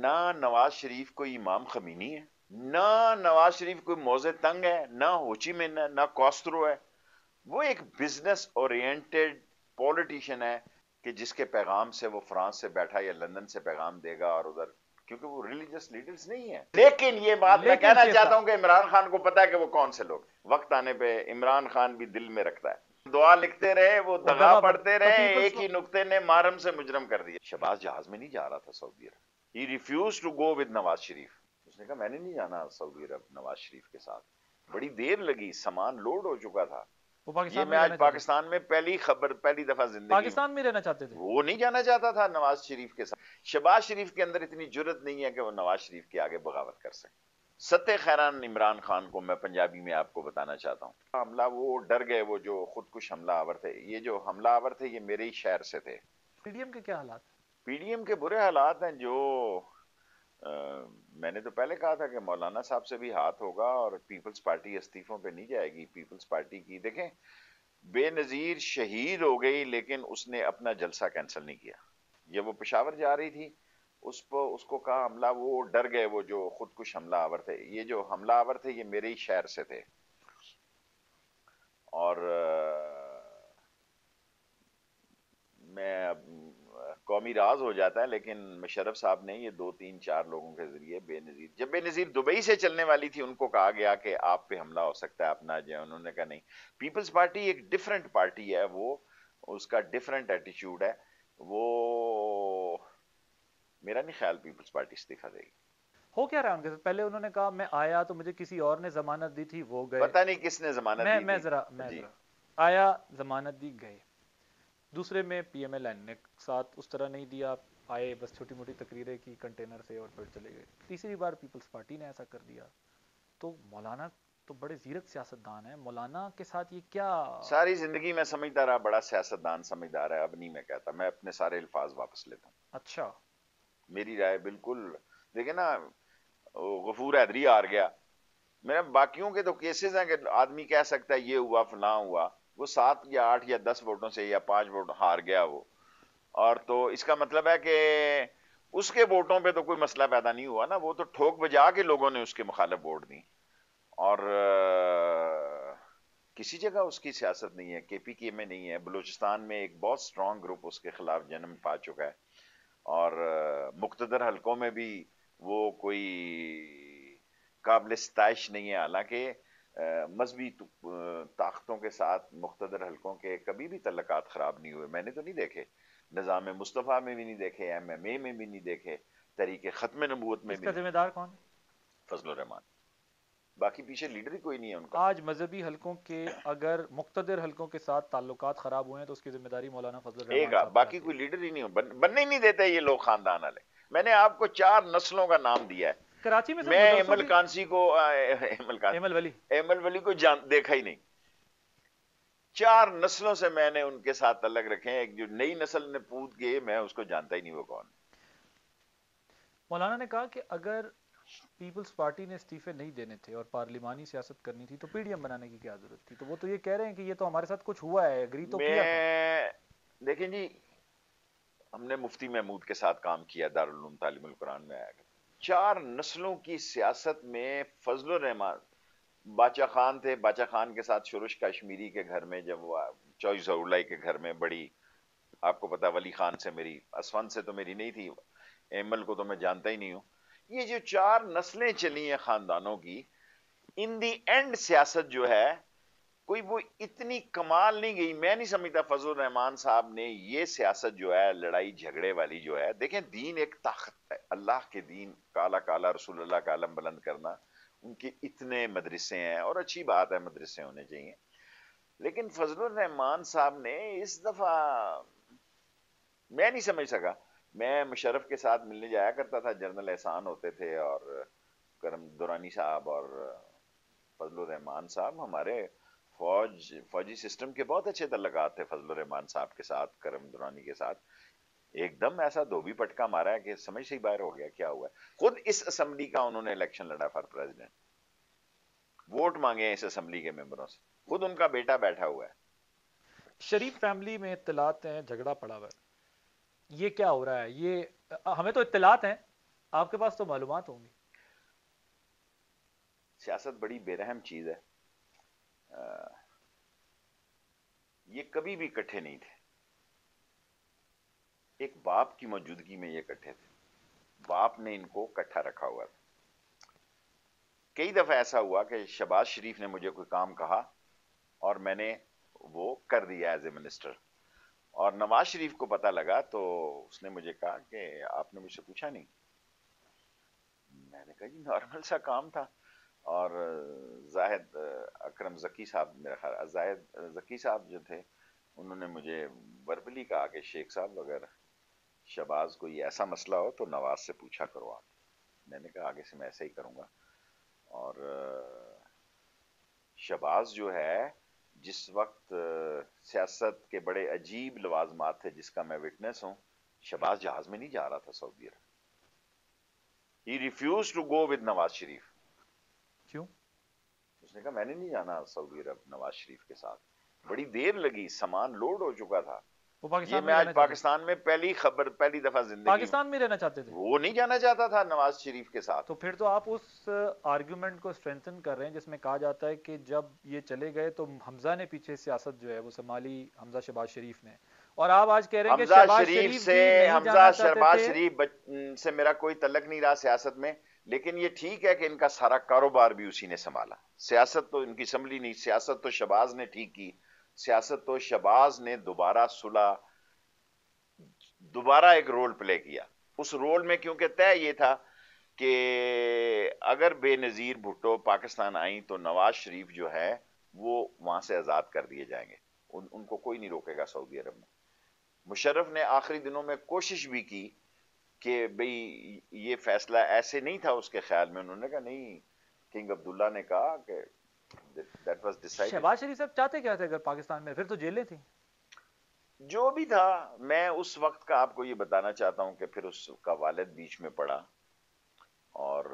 نہ نواز شریف کوئی امام خمینی ہے، نہ نواز شریف کوئی موزے تنگ ہے، نہ ہوچی من ہے، نہ کاسترو ہے. وہ ایک بزنس اورینٹڈ پولیٹیشین ہے کہ جس کے پیغام سے وہ فرانس سے بیٹھا یا لندن سے پیغام دے گا، اور ادھر کیونکہ وہ ریلیجس لیڈرز نہیں ہیں. لیکن یہ بات میں کہنا چاہتا ہوں کہ عمران خان کو پتا ہے کہ وہ کون سے لوگ. وقت آنے پہ عمران خان بھی دل میں رکھتا ہے. دعا لکھتے رہے، وہ دغا پڑھتے رہے، ایک ہی نقطے نے محرم سے مجرم کر دیا. شہباز جہاز میں نہیں جا رہا تھا سعودی عرب. He refused to go with Nawaz Sharif. اس نے کہا میں نے نہیں جانا سعودی عرب نواز شریف کے ساتھ. بڑی دیر لگی، سامان لوڈ ہو چکا تھا. یہ میں آج پاکستان میں پہلی دفعہ زندگی پاکستان میں رہنا چاہتے تھے. وہ نہیں جانا چاہتا تھا نواز شریف کے ساتھ. شہباز شریف کے اندر اتنی جرت نہیں ہے کہ وہ نواز شریف کے آگے بغاوت کر سکے. ستہ خیران عمران خان کو میں پنجابی میں آپ کو بتانا چاہتا ہوں. حملہ وہ ڈر گئے، وہ جو خودکش حملہ آور تھے. یہ جو حملہ آور تھے یہ میرے ہی شہر سے تھے. پی ڈی ایم کے کیا حالات؟ پی ڈی ایم کے برے حالات ہیں. جو میں نے تو پہلے کہا تھا کہ مولانا صاحب سے بھی ہاتھ ہوگا اور پیپلز پارٹی استعفوں پہ نہیں جائے گی. پیپلز پارٹی کی دیکھیں، بے نظیر شہید ہو گئی لیکن اس نے اپنا جلسہ کینسل نہیں کیا. جب وہ پشاور جا رہی تھی اس کو کہا حملہ، وہ ڈر گئے، وہ جو خودکش حملہ آور تھے. یہ جو حملہ آور تھے یہ میرے ہی شہر سے تھے. اور میں قومی راز ہو جاتا ہے، لیکن مشرف صاحب نے یہ 2-3-4 لوگوں کے ذریعے بے نظیر، جب بے نظیر دبئی سے چلنے والی تھی ان کو کہا گیا کہ آپ پہ حملہ ہو سکتا ہے، آپ نہ جائیں. انہوں نے کہا نہیں. پیپلز پارٹی ایک ڈیفرنٹ پارٹی ہے، وہ اس کا ڈیفرنٹ ایٹیچیوڈ ہے. وہ میرا نہیں خیال پیپلز پارٹی استعفیٰ دے گی. ہو کیا رہا ہے ان کے ساتھ؟ پہلے انہوں نے کہا میں آیا تو مجھے کسی اور نے ضمانت دی تھی، وہ گئے. پتہ نہیں کس نے ضمانت دی میں تھی. ذرا آیا، ضمانت دی، گئے. دوسرے میں پی ایم ایل این نے ساتھ اس طرح نہیں دیا، آئے بس چھوٹی موٹی تقریریں کی کنٹینر سے اور پھر چلے گئے. تیسری بار پیپلز پارٹی نے ایسا کر دیا. تو مولانا تو بڑے زیرک سیاستدان ہیں، مولانا کے ساتھ یہ کیا؟ ساری زندگی میں سمجھتا رہا بڑا سیاستدان سمجھدار ہے. اب نہیں میں کہتا، میں اپنے سارے الفاظ واپس لیتا ہوں. اچھا، میری رائے بالکل دیکھیں نا، غفور حیدری ہار گیا. میرے باقیوں کے تو کیسز ہیں کہ آدمی کہہ سکتا ہے یہ ہوا فلاں ہوا. وہ 7 یا 8 یا 10 ووٹوں سے یا 5 ووٹ ہار گیا وہ. اور تو اس کا مطلب ہے کہ اس کے ووٹوں پہ تو کوئی مسئلہ پیدا نہیں ہوا نا. وہ تو ٹھوک بجا کے لوگوں نے اس کے مخالف ووٹ دی. اور کسی جگہ اس کی سیاست نہیں ہے. کے پی کے میں نہیں ہے. بلوچستان میں ایک بہت سٹرونگ گروپ اس کے خلاف جنم پا چکا ہے. اور مقتدر حلقوں میں بھی وہ کوئی قابل ستائش نہیں ہے. حالانکہ مذہبی طاقتوں کے ساتھ مقتدر حلقوں کے کبھی بھی تعلقات خراب نہیں ہوئے. میں نے تو نہیں دیکھے. نظام مصطفیٰ میں بھی نہیں دیکھے، ایم ایم اے میں بھی نہیں دیکھے، تحریک ختم نبوت میں اس بھی کا نہیں. ذمہ دار کون ہے؟ فضل الرحمان. باقی پیچھے لیڈر ہی کوئی نہیں ہے ان کا. آج مذہبی حلقوں کے اگر مقتدر حلقوں کے ساتھ تعلقات خراب ہوئے ہیں تو اس کی ذمہ داری مولانا فضل الرحمان صاحب باقی کی کوئی آتی ہے. لیڈر ہی نہیں ہو، بننے ہی نہیں دیتے یہ لوگ خاندان والے. میں نے آپ کو 4 نسلوں کا نام دیا ہے. کراچی میں سر میں مدرسوں ایمل کی، کانسی کو ایمل ولی، ایمل ولی کو دیکھا ہی نہیں. 4 نسلوں سے میں نے ان کے ساتھ تعلق رکھے ہیں. ایک جو نئی نسل نے پود گئے میں اس کو جانتا ہی نہیں وہ کون. مولانا نے کہا کہ اگر پیپلز پارٹی نے استعفے نہیں دینے تھے اور پارلیمانی سیاست کرنی تھی تو پی ڈی ایم بنانے کی کیا ضرورت تھی؟ تو وہ تو یہ کہہ رہے ہیں کہ یہ تو ہمارے ساتھ کچھ ہوا ہے، اگری تو کیا تھا. دیکھیں جی، ہم نے مفتی محمود کے ساتھ کام کیا دارالعلوم تعلیم القرآن میں. 4 نسلوں کی سیاست میں فضل الرحمان، باچا خان تھے، باچا خان کے ساتھ شورش کشمیری کے گھر میں، جب وہ چوئی ظہور کے گھر میں بڑی، آپ کو پتا ولی خان سے میری، اسفند سے تو میری نہیں تھی، ایمل کو تو میں جانتا ہی نہیں ہوں. یہ جو 4 نسلیں چلی ہیں خاندانوں کی، ان دی اینڈ سیاست جو ہے کوئی وہ اتنی کمال نہیں گئی. میں نہیں سمجھتا فضل الرحمان صاحب نے یہ سیاست جو ہے لڑائی جھگڑے والی جو ہے، دیکھیں دین ایک طاقت ہے، اللہ کے دین، کالا کالا رسول اللہ کا علم بلند کرنا. ان کے اتنے مدرسے ہیں اور اچھی بات ہے مدرسے ہونے چاہیے. لیکن فضل الرحمان صاحب نے اس دفعہ میں نہیں سمجھ سکا. میں مشرف کے ساتھ ملنے جایا کرتا تھا، جنرل احسان ہوتے تھے اور کرم دورانی صاحب اور فضل الرحمان صاحب. ہمارے فوجی سسٹم کے بہت اچھے تعلقات تھے فضل الرحمان صاحب کے ساتھ، کرم دورانی کے ساتھ. ایک دم ایسا دھوبی پٹکا مارا ہے کہ سمجھ سے ہی باہر ہو گیا کیا ہوا ہے. خود اس اسمبلی کا انہوں نے الیکشن لڑا فار پریزیڈنٹ، ووٹ مانگے ہیں اس اسمبلی کے ممبروں سے، خود ان کا بیٹا بیٹھا ہوا ہے. شریف فیملی میں اطلاعات ہیں جھگڑا پڑا ہوا ہے، یہ کیا ہو رہا ہے؟ یہ ہمیں تو اطلاعات ہیں آپ کے پاس تو معلومات ہوں گی. سیاست بڑی بے رحم چیز ہے. یہ کبھی بھی اکٹھے نہیں تھے. ایک باپ کی موجودگی میں یہ اکٹھے تھے. باپ نے ان کو اکٹھا رکھا ہوا تھا. کئی دفعہ ایسا ہوا کہ شہباز شریف نے مجھے کوئی کام کہا اور میں نے وہ کر دیا ایز اے منسٹر, اور نواز شریف کو پتا لگا تو اس نے مجھے کہا کہ آپ نے مجھ سے پوچھا نہیں. میں نے کہا جی نارمل سا کام تھا. اور زاہد اکرم ذکی صاحب, میرا خیال زاہد ذکی صاحب جو تھے, انہوں نے مجھے وربلی کہا کہ شیخ صاحب اگر شہباز کوئی ایسا مسئلہ ہو تو نواز سے پوچھا کرو آپ. میں نے کہا آگے سے میں ایسا ہی کروں گا. اور شہباز جو ہے, جس وقت سیاست کے بڑے عجیب لوازمات تھے جس کا میں وٹنس ہوں, شہباز جہاز میں نہیں جا رہا تھا سعودی عرب. He refused to go with Nawaz Sharif. کیوں؟ اس نے کہا میں نے نہیں جانا سعودی عرب نواز شریف کے ساتھ. بڑی دیر لگی, سامان لوڈ ہو چکا تھا. وہ یہ پاکستان میں میں آج رہنا چاہتے تھے؟ پاکستان میں پہلی دفعہ زندگی پاکستان میں رہنا چاہتے تھے. وہ نہیں جانا چاہتا تھا نواز شریف کے ساتھ. تو پھر تو آپ اس آرگیومنٹ کو اسٹرینتھن کر رہے ہیں جس میں کہا جاتا ہے کہ جب یہ چلے گئے تو حمزہ نے پیچھے سیاست جو ہے وہ سنبھالی, حمزہ شہباز شریف نے, اور آپ آج کہہ رہے ہیں کہ حمزہ شہباز شریف شریف سے, بھی نہیں حمزہ جانا چاہتے شہباز تھے. شریف سے میرا کوئی تعلق نہیں رہا سیاست میں. لیکن یہ ٹھیک ہے کہ ان کا سارا کاروبار بھی اسی نے سنبھالا. سیاست تو ان کی سنبھلی نہیں, سیاست تو شہباز نے ٹھیک کی. سیاست تو شہباز نے دوبارہ ایک رول پلے کیا. اس رول میں کیونکہ طے یہ تھا کہ اگر بے نظیر بھٹو پاکستان آئیں تو نواز شریف جو ہے وہ وہاں سے آزاد کر دیے جائیں گے, ان کو کوئی نہیں روکے گا سعودی عرب میں. مشرف نے آخری دنوں میں کوشش بھی کی کہ بھئی یہ فیصلہ ایسے نہیں تھا اس کے خیال میں. انہوں نے کہا نہیں, کنگ عبداللہ نے کہا کہ that was decided. شہباز شریف صاحب چاہتے کیا تھے اگر پاکستان میں؟ پھر تو جیلیں تھیں. جو بھی تھا, میں اس وقت کا آپ کو یہ بتانا چاہتا ہوں کہ پھر اس کا والد بیچ میں پڑا اور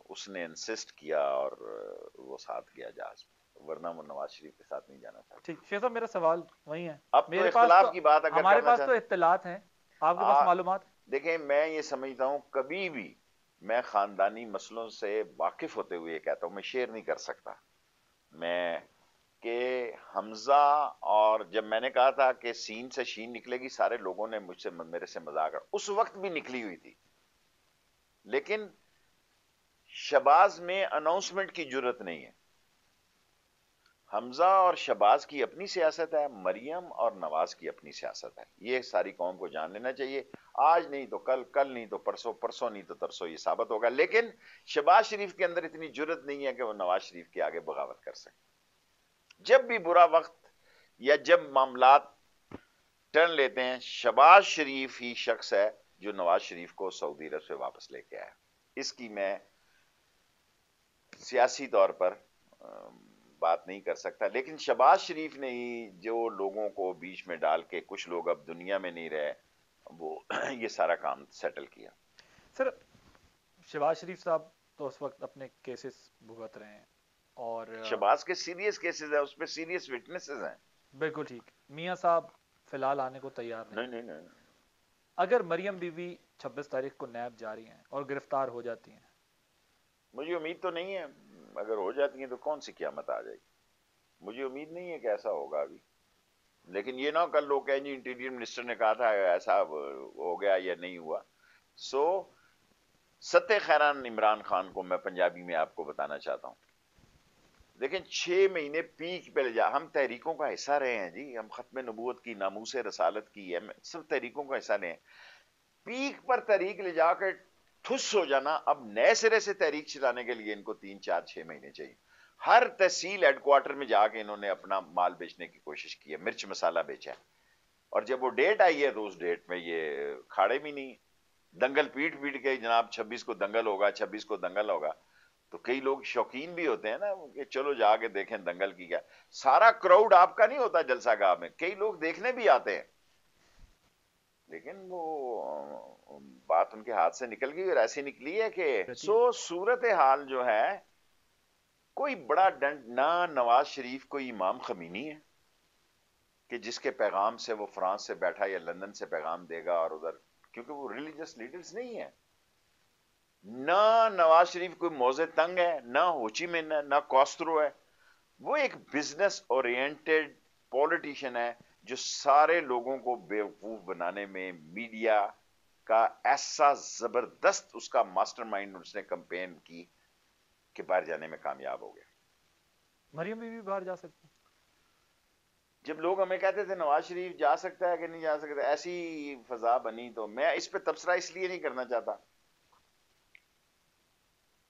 اس نے انسسٹ کیا اور وہ ساتھ گیا جہاز میں, ورنہ وہ نواز شریف کے ساتھ نہیں جانا تھا. ٹھیک, شیخ صاحب میرا سوال وہی ہے. اب تو میرے پاس اختلاف تو, کی بات اگر ہمارے کرنا پاس تو چاہتے, اطلاعات ہیں, آپ کے پاس معلومات؟ دیکھیں میں یہ سمجھتا ہوں کبھی بھی میں خاندانی مسئلوں سے واقف ہوتے ہوئے یہ کہتا ہوں, میں شیئر نہیں کر سکتا میں کہ حمزہ, اور جب میں نے کہا تھا کہ سین سے شین نکلے گی, سارے لوگوں نے مجھ سے میرے سے مذاق اس وقت بھی نکلی ہوئی تھی. لیکن شہباز میں اناؤنسمنٹ کی جرت نہیں ہے. حمزہ اور شہباز کی اپنی سیاست ہے, مریم اور نواز کی اپنی سیاست ہے. یہ ساری قوم کو جان لینا چاہیے. آج نہیں تو کل, کل نہیں تو پرسوں, پرسوں نہیں تو ترسوں یہ ثابت ہوگا. لیکن شہباز شریف کے اندر اتنی جرت نہیں ہے کہ وہ نواز شریف کے آگے بغاوت کر سکے. جب بھی برا وقت یا جب معاملات ٹرن لیتے ہیں, شہباز شریف ہی شخص ہے جو نواز شریف کو سعودی عرب سے واپس لے کے آیا. اس کی میں سیاسی طور پر بات نہیں کر سکتا. لیکن شہباز شریف نے ہی جو لوگوں کو بیچ میں ڈال کے, کچھ لوگ اب دنیا میں نہیں رہے, وہ یہ سارا کام سیٹل کیا. سر شہباز شریف صاحب تو اس وقت اپنے کیسز بھگت رہے ہیں, اور شہباز کے سیریس کیسز ہیں, اس پہ سیریس وٹنسز ہیں. بالکل ٹھیک. میاں صاحب فی الحال آنے کو تیار نہیں. نہیں. اگر مریم بی بی 26 تاریخ کو نیب جا رہی ہیں اور گرفتار ہو جاتی ہیں, مجھے امید تو نہیں ہے. اگر ہو جاتی ہیں تو کون سی قیامت آ جائے گی. مجھے امید نہیں ہے کہ ایسا ہوگا ابھی. لیکن یہ نہ کل لوگ کہیں جی انٹیریئر منسٹر نے کہا تھا ایسا ہو گیا یا نہیں ہوا. سو ستہ خیران عمران خان کو میں پنجابی میں آپ کو بتانا چاہتا ہوں. لیکن 6 مہینے پیک پہ لے جا, ہم تحریکوں کا حصہ رہے ہیں جی, ہم ختم نبوت کی, ناموس رسالت کی, سب تحریکوں کا حصہ رہے ہیں. پیک پر تحریک لے جا کے ٹھس ہو جانا, اب نئے سرے سے تحریک چلانے کے لیے ان کو 3 4 6 مہینے چاہیے. ہر تحصیل ہیڈ کوارٹر میں جا کے انہوں نے اپنا مال بیچنے کی کوشش کی ہے, مرچ مسالہ بیچا ہے. اور جب وہ ڈیٹ آئی ہے تو اس ڈیٹ میں یہ کھاڑے بھی نہیں. دنگل پیٹ کے جناب 26 کو دنگل ہوگا, 26 کو دنگل ہوگا, تو کئی لوگ شوقین بھی ہوتے ہیں نا کہ چلو جا کے دیکھیں دنگل کی کیا. سارا کراؤڈ آپ کا نہیں ہوتا جلسہ گاہ میں, کئی لوگ دیکھنے بھی آتے ہیں. لیکن وہ بات ان کے ہاتھ سے نکل گئی اور ایسی نکلی ہے کہ صورت حال جو ہے, کوئی بڑا ڈنڈ نہ نواز شریف کوئی امام خمینی ہے کہ جس کے پیغام سے وہ فرانس سے بیٹھا یا لندن سے پیغام دے گا, اور ادھر کیونکہ وہ ریلیجس لیڈرز نہیں ہیں. نہ نواز شریف کوئی موزے تنگ ہے، نہ ہوچی من ہے، نہ کوسترو ہے. وہ ایک بزنس اورینٹڈ پولیٹیشین ہے جو سارے لوگوں کو بیوقوف بنانے میں میڈیا کا ایسا زبردست اس کا ماسٹر مائنڈ اس نے کمپین کی کہ باہر جانے میں کامیاب ہو گیا. مریم بی بھی باہر جا سکتی؟ جب لوگ ہمیں کہتے تھے نواز شریف جا سکتا ہے کہ نہیں جا سکتا، ایسی فضا بنی، تو میں اس پہ تبصرہ اس لیے نہیں کرنا چاہتا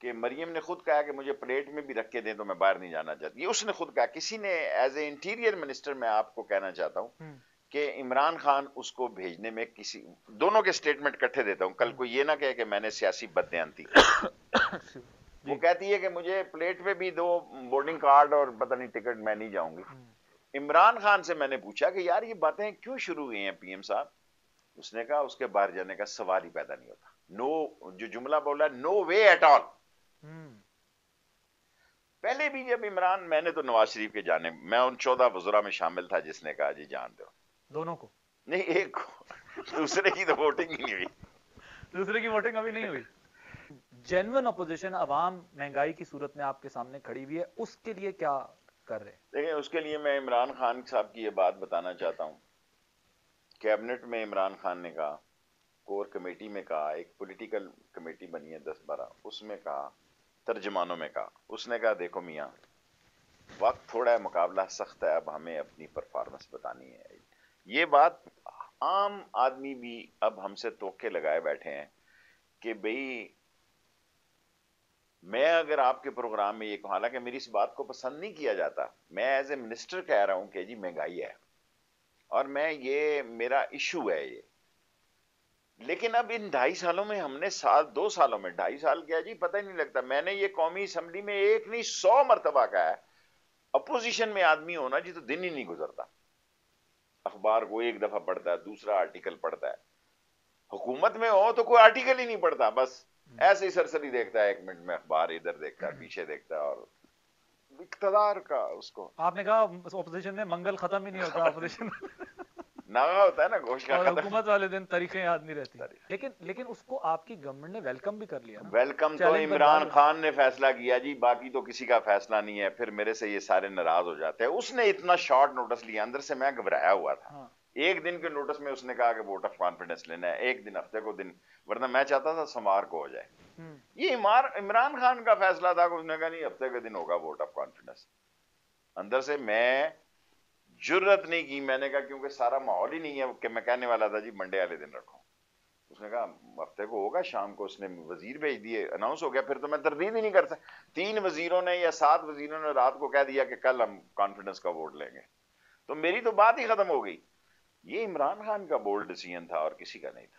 کہ مریم نے خود کہا کہ مجھے پلیٹ میں بھی رکھ کے دیں تو میں باہر نہیں جانا چاہتی. یہ اس نے خود کہا. کسی نے ایز اے انٹیریئر منسٹر میں آپ کو کہنا چاہتا ہوں کہ عمران خان اس کو بھیجنے میں کسی دونوں کے سٹیٹمنٹ کٹھے دیتا ہوں. کل کو یہ نہ کہے کہ میں نے سیاسی بددیانتی کی. وہ کہتی ہے کہ مجھے پلیٹ پہ بھی دو بورڈنگ کارڈ اور پتہ نہیں ٹکٹ، میں نہیں جاؤں گی. عمران خان سے میں نے پوچھا کہ یار یہ باتیں کیوں شروع ہوئی ہیں پی ایم صاحب؟ اس نے کہا اس کے باہر جانے کا سوال ہی پیدا نہیں ہوتا. نو، جو جملہ بولا نو وے ایٹ آل. پہلے بھی جب عمران، میں نے تو نواز شریف کے جانے، میں ان 14 وزراء میں شامل تھا جس نے کہا جی جان دو. دونوں کو؟ نہیں، ایک کو. دوسرے کی تو ووٹنگ ہی نہیں ہوئی. دوسرے کی ووٹنگ ابھی نہیں ہوئی. جینوئن اپوزیشن عوام مہنگائی کی صورت میں آپ کے سامنے کھڑی ہوئی ہے، اس کے لیے کیا کر رہے ہیں؟ دیکھیں، اس کے لیے میں عمران خان صاحب کی یہ بات بتانا چاہتا ہوں. کیبنٹ میں عمران خان نے کہا، کور کمیٹی میں کہا، ایک پولیٹیکل کمیٹی بنی ہے 10-12، اس میں کہا، ترجمانوں میں کہا. اس نے کہا دیکھو میاں، وقت تھوڑا ہے، مقابلہ سخت ہے، اب ہمیں اپنی پرفارمنس بتانی ہے. یہ بات عام آدمی بھی اب ہم سے توقع لگائے بیٹھے ہیں کہ بھئی میں اگر آپ کے پروگرام میں یہ کہوں، حالانکہ میری اس بات کو پسند نہیں کیا جاتا، میں ایز اے منسٹر کہہ رہا ہوں کہ جی مہنگائی ہے اور میں یہ میرا ایشو ہے یہ. لیکن اب ان 2.5 سالوں میں ہم نے 2 سالوں میں 2.5 سال کیا جی پتہ ہی نہیں لگتا. میں نے یہ قومی اسمبلی میں ایک نہیں 100 مرتبہ کہا ہے، اپوزیشن میں آدمی ہونا جی تو دن ہی نہیں گزرتا، اخبار کو ایک دفعہ پڑھتا ہے، دوسرا آرٹیکل پڑھتا ہے. حکومت میں ہو تو کوئی آرٹیکل ہی نہیں پڑھتا، بس ایسے ہی سرسری دیکھتا ہے، 1 منٹ میں اخبار ادھر دیکھتا ہے، پیچھے دیکھتا ہے. اور اقتدار کا اس کو، آپ نے کہا اپوزیشن میں منگل ختم ہی نہیں ہوتا، اپوزیشن ناغا ہوتا ہے نا گوشت کا اور ختم. حکومت والے دن تاریخیں یاد نہیں رہتی. لیکن اس کو آپ کی گورنمنٹ نے ویلکم بھی کر لیا نا. ویلکم تو عمران خان نے فیصلہ کیا جی، باقی تو کسی کا فیصلہ نہیں ہے. پھر میرے سے یہ سارے ناراض ہو جاتے ہیں. اس نے اتنا شارٹ نوٹس لیا، اندر سے میں گھبرایا ہوا تھا. 1 دن کے نوٹس میں اس نے کہا کہ ووٹ آف کانفیڈنس لینا ہے، 1 دن، ہفتے کو دن، ورنہ میں چاہتا تھا سوار کو ہو جائے. یہ عمران خان کا فیصلہ تھا کہ اس نے کہا نہیں ہفتے کے دن ہوگا ووٹ آف کانفیڈنس. اندر سے میں جرت نہیں کی، میں نے کہا کیونکہ سارا ماحول ہی نہیں ہے کہ میں کہنے والا تھا جی منڈے والے دن رکھو. اس نے کہا ہفتے کو ہوگا. شام کو اس نے وزیر بھیج دیے، اناؤنس ہو گیا. پھر تو میں تردید ہی نہیں کرتا. 3 وزیروں نے یا 7 وزیروں نے رات کو کہہ دیا کہ کل ہم کانفیڈنس کا ووٹ لیں گے، تو میری تو بات ہی ختم ہو گئی. یہ عمران خان کا بولڈ ڈیسیژن تھا اور کسی کا نہیں تھا.